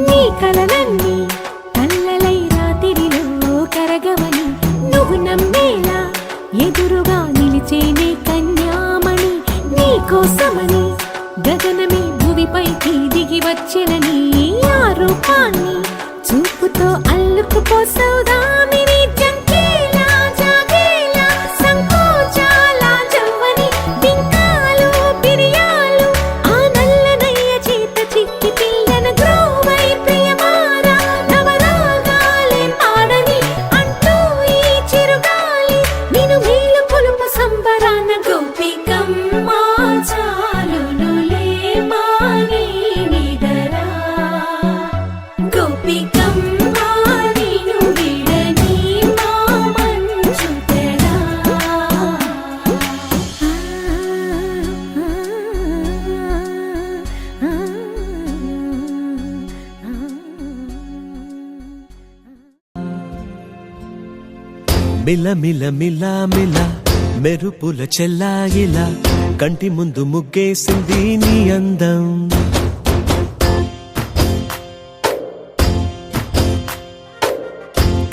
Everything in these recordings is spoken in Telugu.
నీ కలలన్నీ కల్లలై రాత్రిలో కరగవని నువ్వు నమ్మేలా ఎదురుగా నిలిచేనే కన్యామణి. నీ కోసమని గగనమే భువిపైకి దిగి వచ్చినని ఆ రూపాన్ని చూపుతో అల్లుకుపోసౌదామిని. జంకేలా జాగేలా సంకోచాల జవ్వని బింకాలు బిరియాలు ఆ నల్లనయ్య చేత చిక్కి పిల్లన గ్రోవై ప్రియమారా నవరాగాలే పాడని అంటూ ఈ చిరుగాలి నిన్ను మేలు కొలుపు సంబరాన గోపికమ్మ చాలునులే మాని నిదరా గోపికమ్మ నిన్ను విడని మా మంచు తెరా. మిల మిల మిల మిల మెరుపుల చెల్లాయిలా కంటి ముందు ముగ్గేసింది నీ అందం.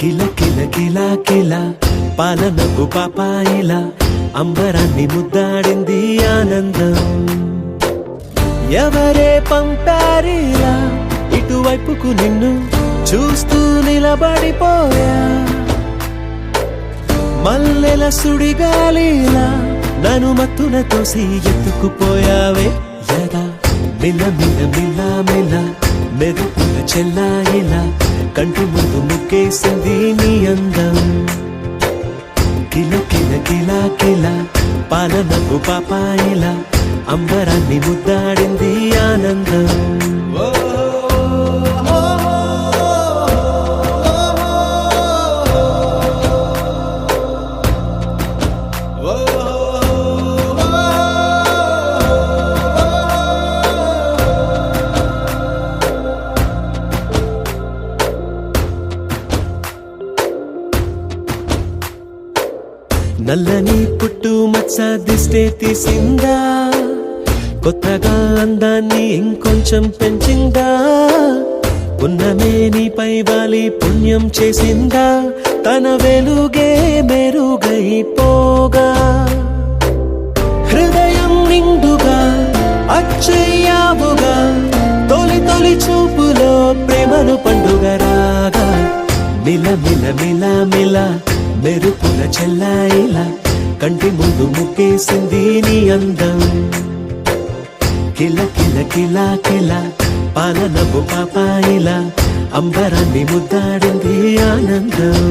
కిల కిల కిల కిల పాలనకు పాపాయిలా అంబరాన్ని ముద్దాడింది ఆనందం. ఎవరే పంపారిలా ఇటువైపుకు నిన్ను చూస్తూ నిలబడిపోయా. మల్లెల సుడిగాలిలా నన్ను మత్తున తోసి ఎత్తుకుపోయావే యదా. మిల మిల మిల మిల మెరుపుల చెల్లాయిలా కంటి ముందు ముగ్గేసింది నీ అందం. కిల కిల కిల కిల పాలనకు పాపాయిలా అంబరాన్ని ముద్దాడింది ఆనందం. నల్లని పుట్టు మచ్చ దిష్టే తీసిందా, కొత్తగా అందాన్ని ఇంకొంచెం పెంచిందా. ఉన్నమే నీపై వాలి పుణ్యం చేసిందా, తన వెలుగే మెరుగైపోగా. హృదయం నిండుగా అచ్చయ్యావుగా, తొలి తొలి చూపులో ప్రేమను పండుగ రాగా. మిల మిల మిల మిల మెరుపుల చెల్లాయిలా కంటి ముందు ముగ్గేసింది నీ అందం. కిల కిల కిల కిల పాలనపు పాపాయిలా అంబరాన్ని ముద్దాడింది ఆనందం.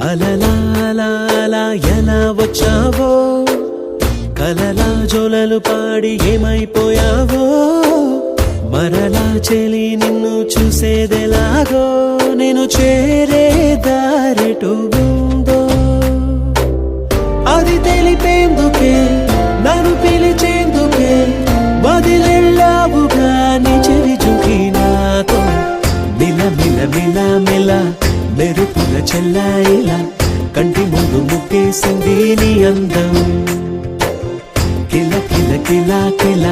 అలలా అలా అలా ఎలా వచ్చావో, కలలా జోలలు పాడి ఏమైపోయావో. మరలా చెలి నిన్ను చూసేదెలాగో, నేను చేరే దారెటు ఉందో అది తెలిపేందుకే నన్ను పిలిచేందుకే వదిలెళ్ళావుగా నీ చెవి చూకి నాతో. మిల మిల మిల మిల మెరుపుల చెల్లాయిలా కంటి ముందు ముగ్గేసింది నీ అందం. కిల కిల కిల కిల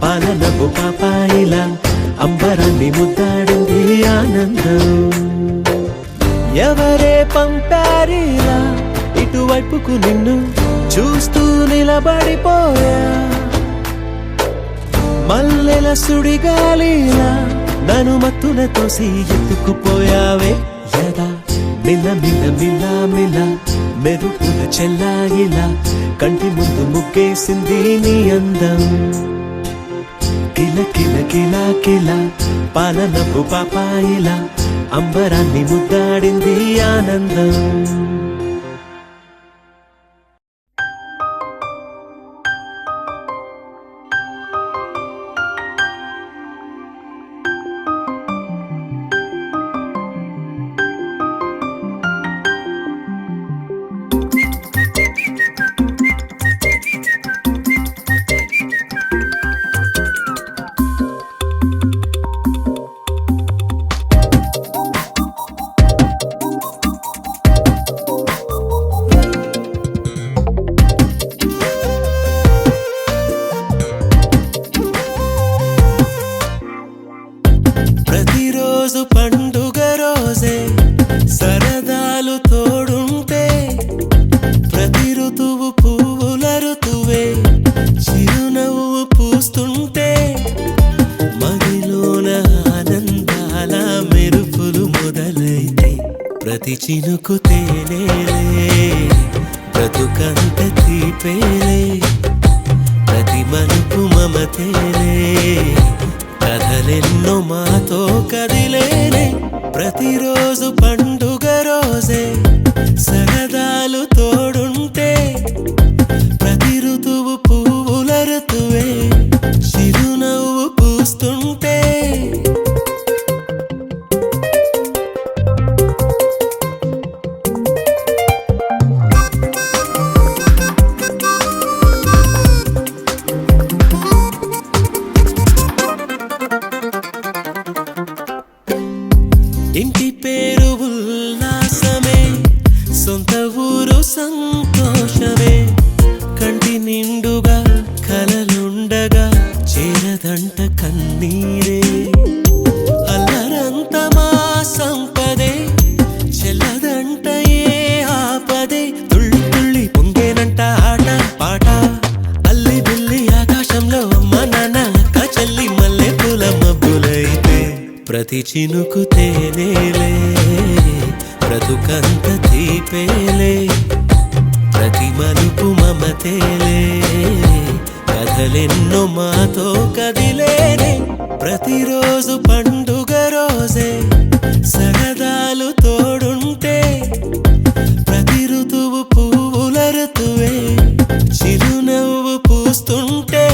పాలనపు పాపాయిలా అంబరాన్ని ముద్దాడింది ఆనందం. ఎవరే పంపారిలా ఇటువైపుకు నిన్ను చూస్తూ నిలబడిపోయా. మల్లెల సుడిగాలిలా నన్ను మత్తున తోసి ఎత్తుకుపోయావే యదా. మిల మిల మిల మిల మెరుపుల చెల్లాయిలా కంటి ముందు ముగ్గేసింది నీ అందం. కిల కిల కిల కిల పాలనపు పాపాయిలా అంబరాన్ని ముద్దాడింది ఆనందం. ప్రతిరోజు పండుగ రోజే సరదాలు తోడుంటే ప్రతి ఋతువు పువ్వుల ఋతువే చిరునవ్వు పూస్తుంటే మదిలోన ఆనందాల మెరుపులు మొదలైతే ప్రతి చినుకు తేనేలే బ్రతుకంత తీపేలే ప్రతి మలుపు మమతేలే కథలెన్నో మాతో కదిలేనే ప్రతిరోజు పండుగ రోజే సరదాలు తోడుంటే ప్రతి ఋతువు పువ్వుల ఋతువే చిరునవ్వు పూస్తుంటే ఇంటి పేరు ఉల్లాసమే సొంత ఊరు సంతోషమే కంటి నిండుగా కలలుండగా చేరదంట కన్నీరే అల్లరంత మా సంపదే చెల్లదంట ఏ ఆపదే తుళ్ళి తుళ్ళి పొంగేనంట ఆట పాట అల్లి బిల్లి ఆకాశంలో అమ్మ నాన్న అక్క చెల్లి మల్లె పూల మబ్బులైతే ప్రతి చినుకు తేనేలే బ్రతుకంత తీపేలే ప్రతి మలుపు మమతేలే కథలెన్నో మాతో కదిలేనే ప్రతిరోజు పండుగ రోజే సరదాలు తోడుంటే ప్రతి ఋతువు పువ్వుల ఋతువే చిరునవ్వు పూస్తుంటే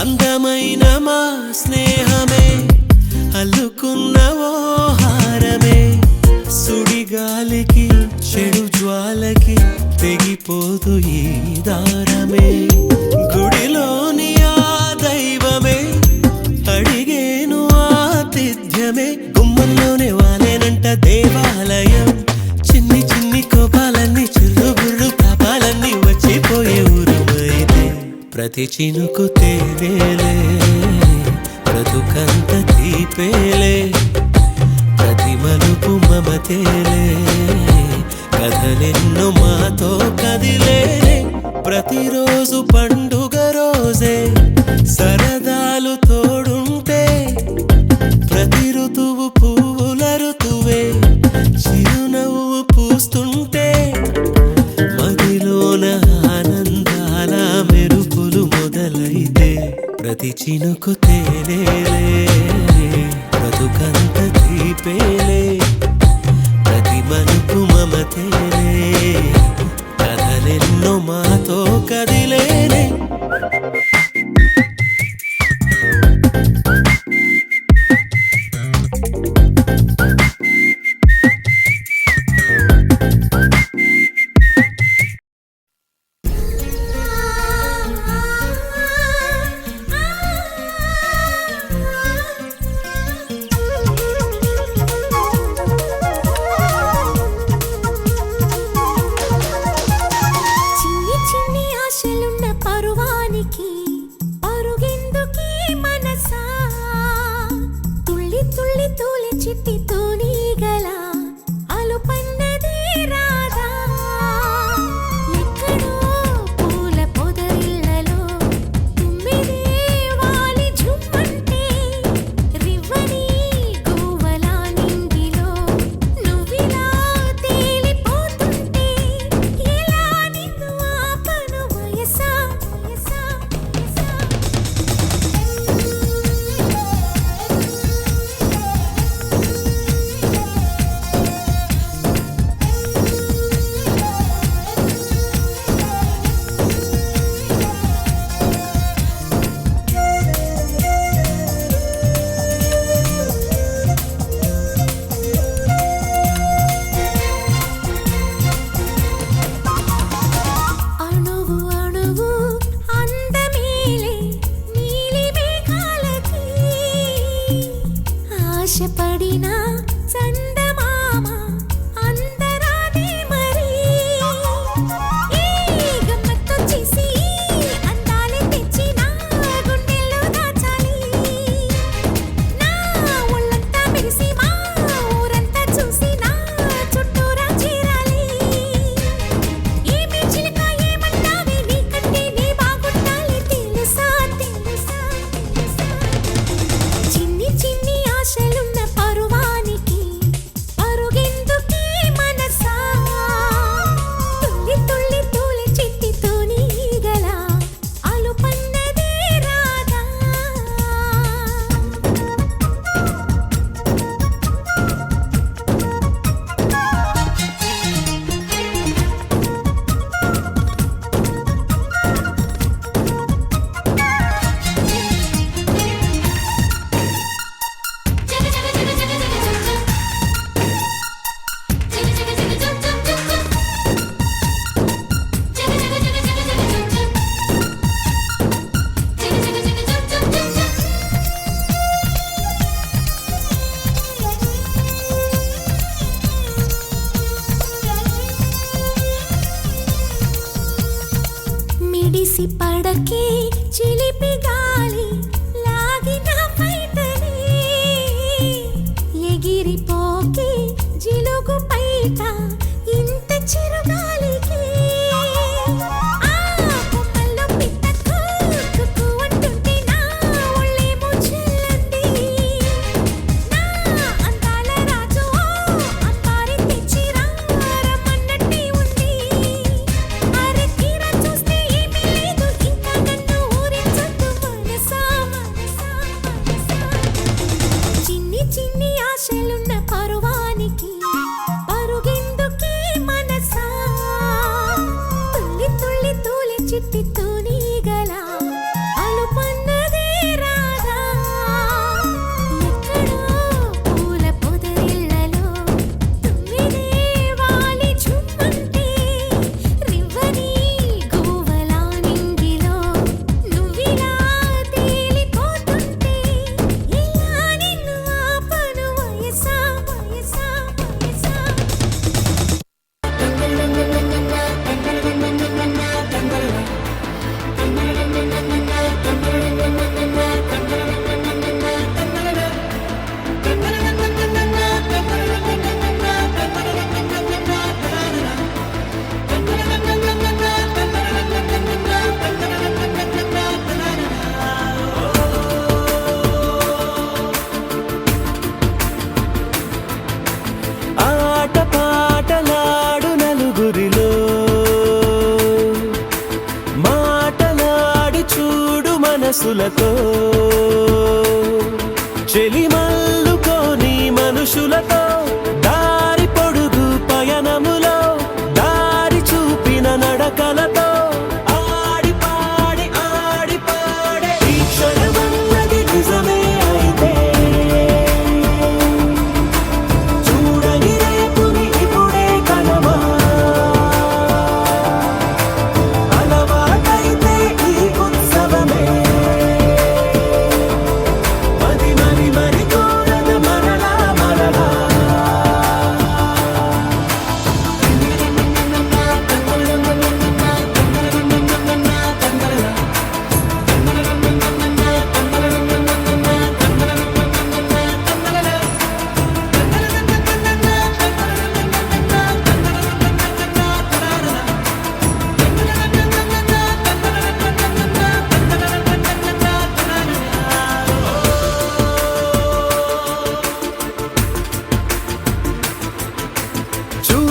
అందమైన మా స్నేహమే అల్లుకున్న ఓ హారమే సుడిగాలికి చెడు జ్వాలకి తెగిపోదు ఈ దారమే గుడిలోని ఆ దైవమే అడిగేను ఆతిథ్యమే గుమ్మంలోనే వాలేనంట దేవాలయం చిన్ని చిన్ని కోపాలన్నీ చిల్లు బుర్రు పాపాలన్నీ వచ్చిపోయే ఊరుమైతే ప్రతి చినుకు తేనేలే బ్రతుకంత తీపేలే ప్రతి మలుపు మమతేలే కథలెన్నో మాతో కదిలేనే ప్రతిరోజు పండుగ రోజే సరదాలు తోడుంటే ప్రతి ఋతువు పువ్వుల ఋతువే చిరునవ్వు పూస్తుంటే మదిలోన ఆనందాల మెరుపులు మొదలైతే ప్రతి చినుకు తేనేలే బ్రతుకంత తీపేలే ప్రతి మలుపు మమతేలే కథలెన్నో మాతో కదిలేనే చిన్ని చిన్ని ఆశలున్న పరువానికి నీటి తూనీగల అలుపన్నదే రాదా ఎక్కడో పూల పొదరిళ్ళలో తుమ్మిదే వాలి చుమ్మంటే రివ్వని గోవలా నింగిలో నువ్విలా తేలిపోతుంటే ఇలా నిన్ను ఆపను వయసా వయసా వయసా ఆట పాటలాడు నలుగురిలో మాటలాడి చూడు మనసులతో చెలిమల్లుకోని మనుషులతో దారి పొడుగు పయనములో దారి చూపిన నడకలతో ఆడి పాడి ఈ క్షణమన్నది నిజమే అయితే చూడని రేపుని ఇప్పుడే కనమా అలవాటైతే ఈ ఉత్సవమే మరి కోరద మరలా మరలా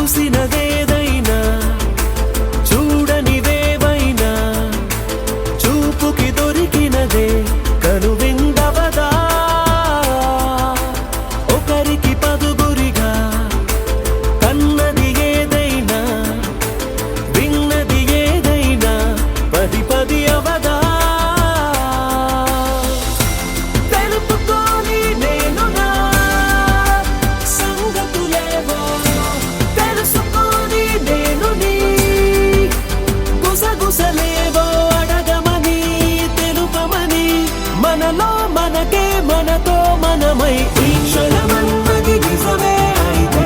చూసినదేదైనా చూడనివేవైనా చూపుకి దొరికినదే కనువిందవదా ఒకరికి పదుగురిగా కన్నది ఏదైనా విన్నది ఏదైనా పది పది అవదా తెలుపుకోని నేను నా సంగతులేవో తెలుసుకొని నేను నీ గుసగుసలేవో అడగమని తెలుపమని మనలో మనకే మనతో మనమై ఈ క్షణమన్నది నిజమే అయితే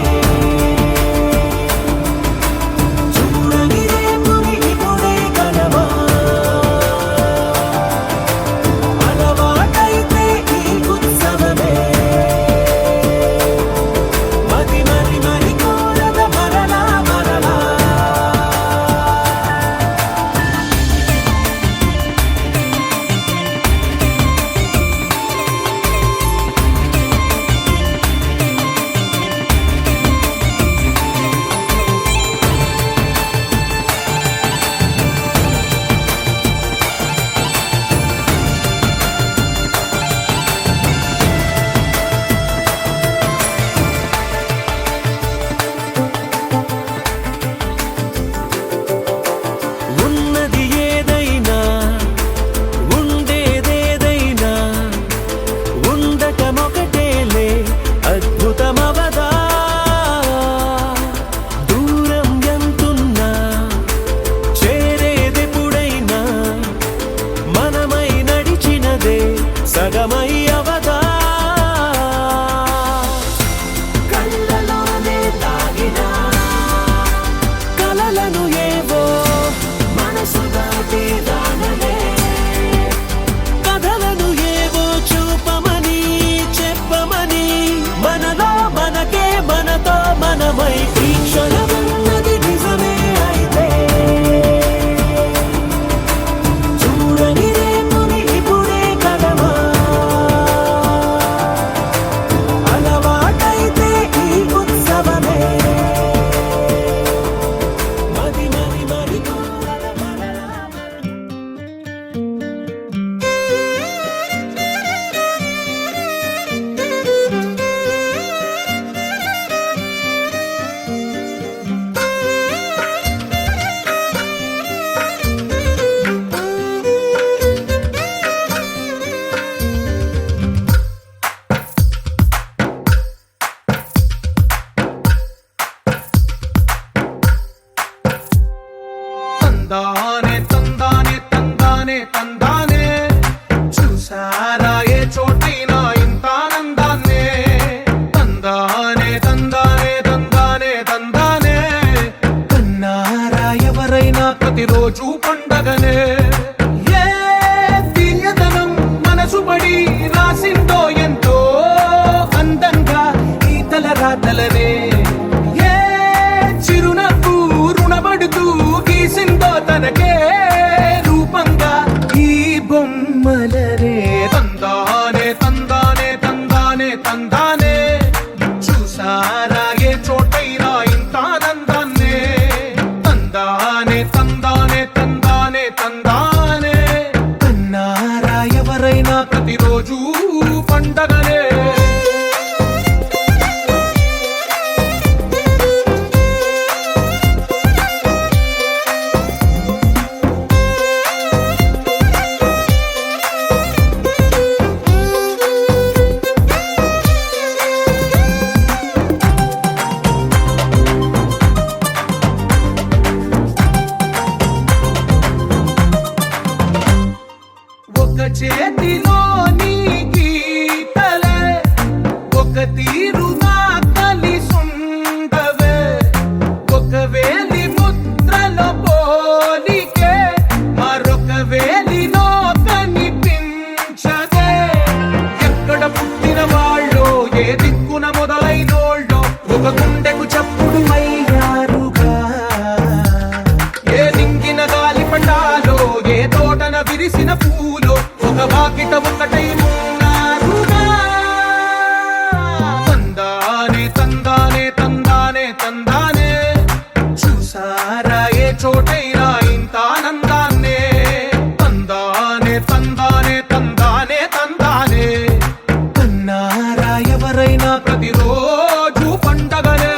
చూడని రేపుని ఇప్పుడే కనమా అలవాటైతే ఈ ఉత్సవమే మరి కోరద మరలా మరలా చూసారా ఏ చోటైనా ఇంత ఆనందాన్నే తందానే తందానే తందానే తందానే కన్నారా ఎవరైనా ప్రతిరోజు పండగనే ఏ తీయదనం మనసు పడి రాసిందో ఎంతో అందంగా ఈ తలరాతలనే ఏ చిరునవ్వు రుణపడుతూ గీసిందో తనకే రూపంగా ఈ బొమ్మలనే తందానే తందానే తందానే తందానే చూసారా ఏ చోటైనా ఇంత ఆనందాన్నే తందానే తందానే తందానే తందానే కన్నారా ఎవరైనా ప్రతిరోజు పండగనే ఒక చేతిలో నీ గీతలే ఒక తీరుగా కలిసుండవే ఒక వేలి ముద్రలో పోలికే మరొక వేలిలో కనిపించదే ఎక్కడ పుట్టిన వాళ్ళో ఏ దిక్కున మొదలైనోళ్ళో ఒక గుండెకు చప్పుడు అయ్యారుగా ఏ నింగిన గాలి పండాలో ఏ తోటన విరిసిన పూలో ఒక వాకిట ఒకటై ఉన్నారుగా తందానే తందానే తందానే తందానే చూసారా ఏ చోటైనా ఇంత ఆనందాన్నే తందానే తందానే తందానే తందానే కన్నారా ఎవరైనా ప్రతిరోజు పండగనే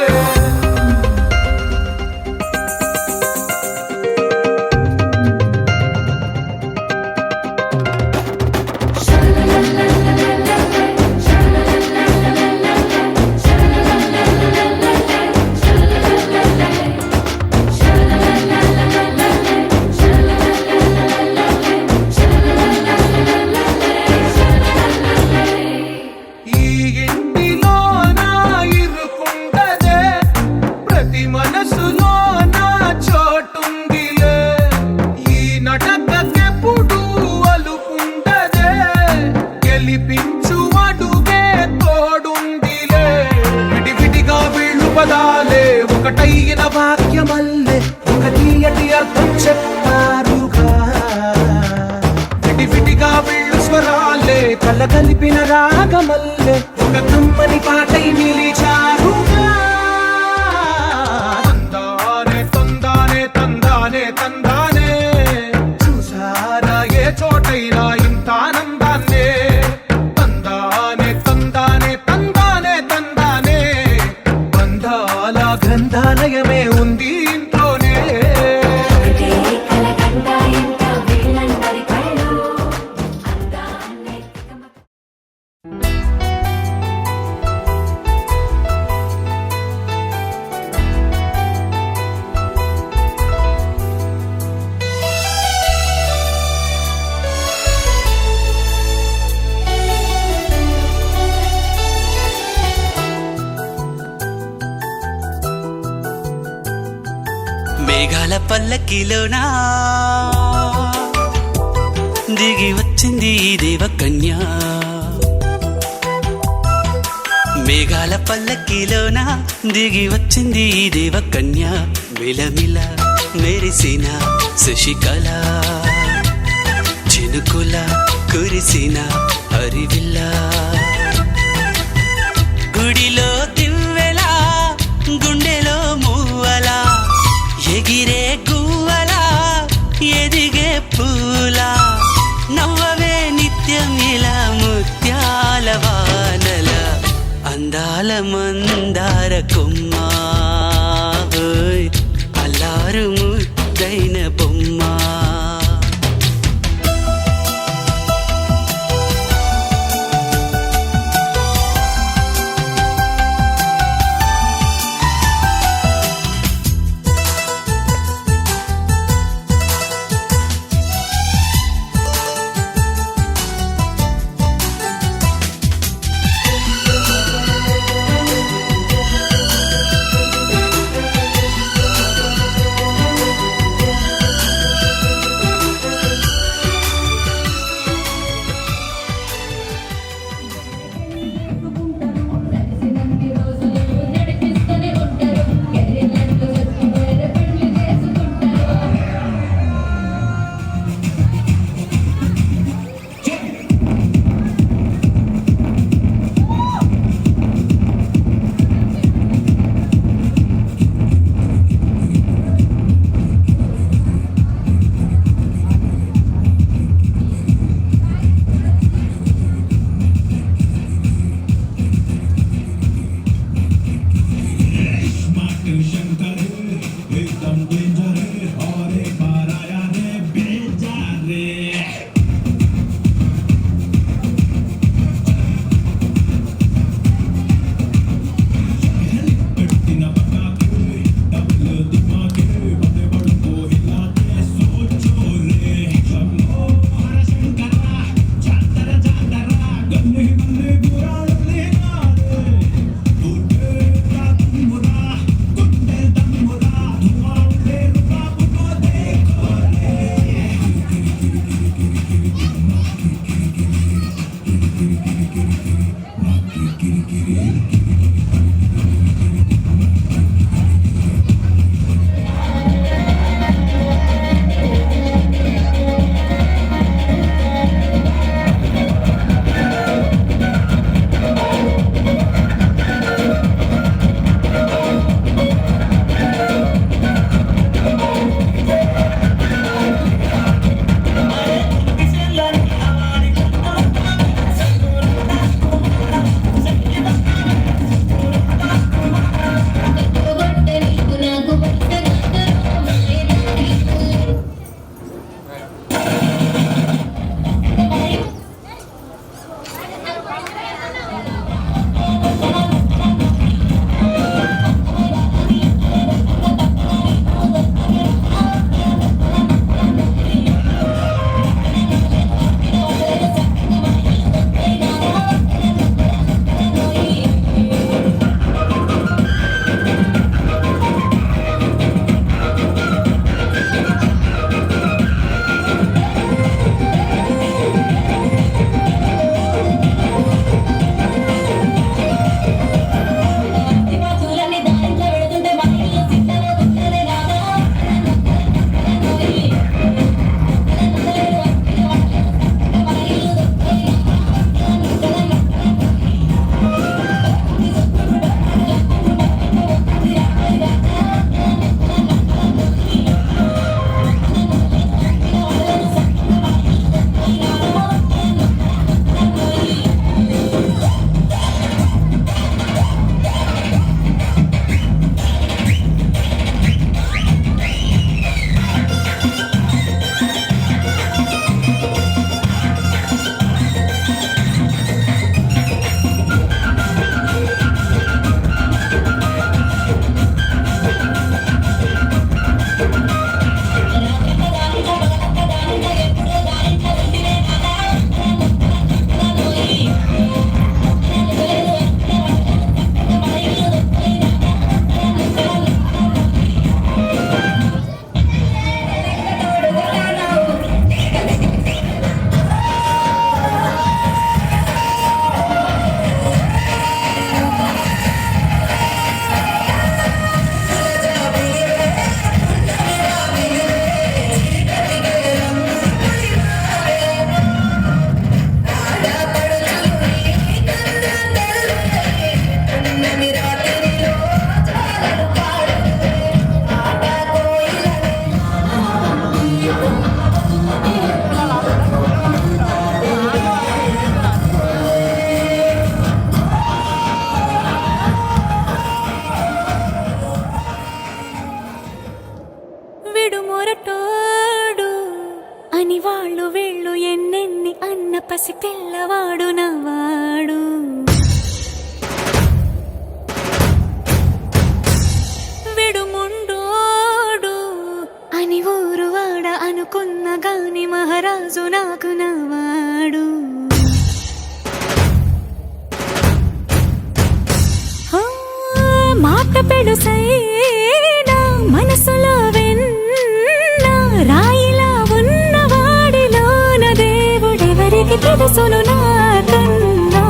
ఈ ఇంటిలో నా ఇరుకుండదే ప్రతి మనసులో నా చోటుందిలే ఈ నటకెప్పుడు అలుకుండదే గెలిపించు అడుగే తోడుందిలే విడివిడిగా వీళ్ళు పదాలే ఒకటైన వాక్యమల్లే ఒక తీయటి అర్థం చెప్పారుగా విడివిడిగా వీళ్ళు స్వరాలే కల కలిపిన రాగమల్లే ఒక కమ్మని పాటై నిలిచారుగా తందానే తందానే తందానే తందానే చూసారా ఏ చోటైనా ఇంత ఆనందాన్నే తందానే తందానే తందానే తందానే బంధాల గ్రంథాలయమే ఉంది ఇంట్లోనే మేఘాల పల్లకిలోనా దిగి వచ్చింది ఈ దేవకన్య మేఘాల పల్లకిలోనా దిగి వచ్చింది ఈ దేవకన్య మిలమిల మెరిసిన శశికళ చినుకుల కురిసిన హరివిల్ల గుడిలో దివ్వెలా గుండెలో మూవలా ఎగిరే గువ్వలా ఎదిగే పూలా నవ్వవే నిత్యం ఇలా ముత్యాల వానల అందాల మందార కొమ్మ ఓయ్ అల్లారు ముద్దైన బొమ్మ పసి పిల్లవాడు నవ్వాడు. విడుముండోడు అని ఊరువాడ అనుకున్న గాని మహారాజు నాకు నవ్వాడు. మాట పెడుసైనా మనసులో వెన్న రాయిలా ఉన్నవాడిలోన దేవుడెవరికి తెలుసును నాకన్నా.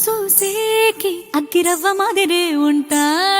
సూసేకి అగ్గిరవ్వ మాదిరే ఉంటాడు.